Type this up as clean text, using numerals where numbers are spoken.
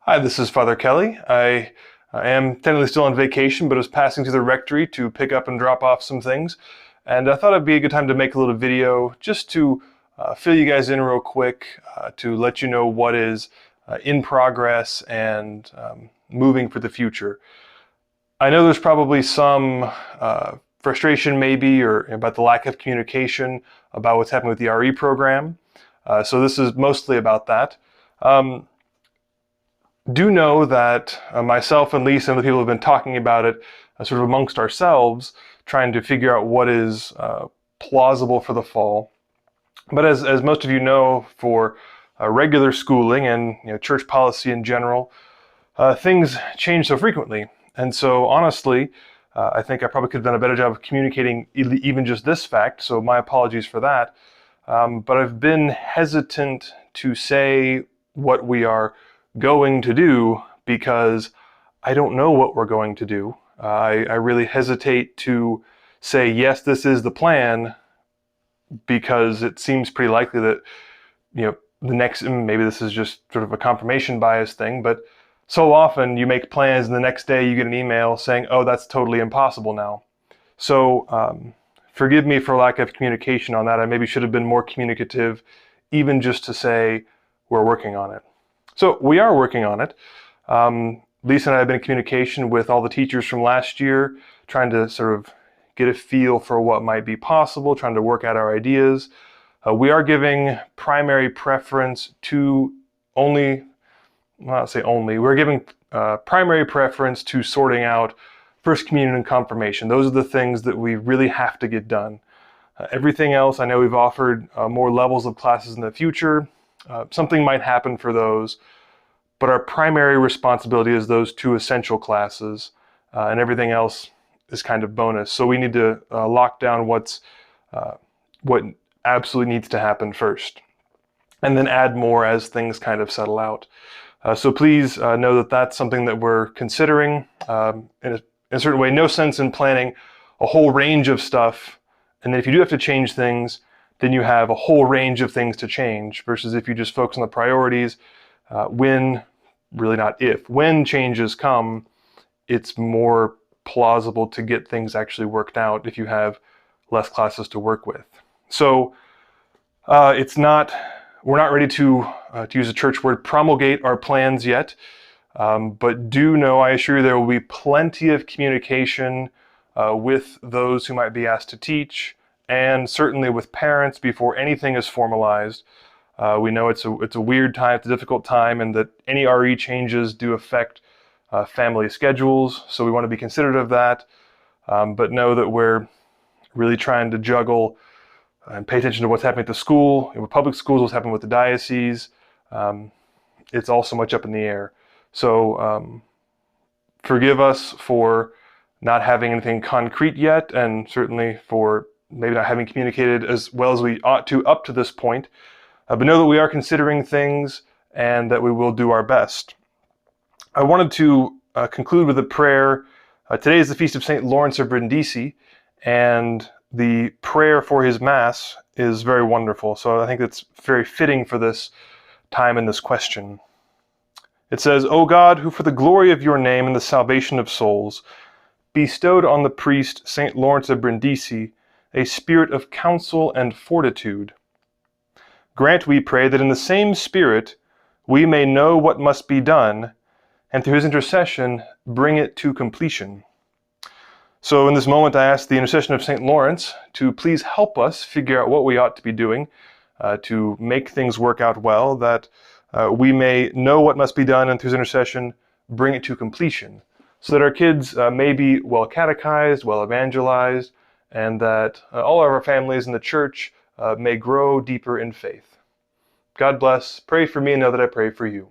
Hi, this is Father Kelly. I am technically still on vacation, but was passing through the rectory to pick up and drop off some things. And I thought it'd be a good time to make a little video just to fill you guys in real quick, to let you know what is in progress and moving for the future. I know there's probably some frustration maybe or about the lack of communication about what's happening with the RE program. So this is mostly about that. Do know that myself and Lisa and the people have been talking about it sort of amongst ourselves, trying to figure out what is plausible for the fall. But as most of you know, for regular schooling and church policy in general, things change so frequently. And so honestly, I think I probably could have done a better job of communicating even just this fact, so my apologies for that. But I've been hesitant to say what we are going to do because I don't know what we're going to do. I really hesitate to say, yes, this is the plan, because it seems pretty likely that, the next, maybe this is just sort of a confirmation bias thing, but so often you make plans and the next day you get an email saying, oh, that's totally impossible now. So forgive me for lack of communication on that. I maybe should have been more communicative, even just to say we're working on it. So we are working on it. Lisa and I have been in communication with all the teachers from last year, trying to sort of get a feel for what might be possible, trying to work out our ideas. We are giving primary preference to we're giving primary preference to sorting out First Communion and Confirmation. Those are the things that we really have to get done. Everything else, I know we've offered more levels of classes in the future. Something might happen for those, but our primary responsibility is those two essential classes, and everything else is kind of bonus. So we need to lock down what absolutely needs to happen first, and then add more as things kind of settle out. So please know that that's something that we're considering in a certain way. No sense in planning a whole range of stuff, and then if you do have to change things, then you have a whole range of things to change, versus if you just focus on the priorities, when changes come, it's more plausible to get things actually worked out if you have less classes to work with. So we're not ready to use the church word promulgate our plans yet, but do know, I assure you, there will be plenty of communication with those who might be asked to teach, and certainly with parents before anything is formalized. We know it's a weird time, it's a difficult time, and that any RE changes do affect family schedules, so we want to be considerate of that, but know that we're really trying to juggle and pay attention to what's happening at the school, with public schools, what's happening with the diocese. It's all so much up in the air. So forgive us for not having anything concrete yet, and certainly for maybe not having communicated as well as we ought to up to this point, but know that we are considering things and that we will do our best. I wanted to conclude with a prayer. Today is the feast of St. Lawrence of Brindisi, and the prayer for his Mass is very wonderful, so I think it's very fitting for this time and this question. It says, O God, who for the glory of your name and the salvation of souls bestowed on the priest St. Lawrence of Brindisi a spirit of counsel and fortitude, grant, we pray, that in the same spirit we may know what must be done, and through his intercession bring it to completion. So in this moment, I ask the intercession of St. Lawrence to please help us figure out what we ought to be doing to make things work out well, that we may know what must be done, and through his intercession bring it to completion, so that our kids may be well catechized, well evangelized, and that all of our families in the church may grow deeper in faith. God bless. Pray for me and know that I pray for you.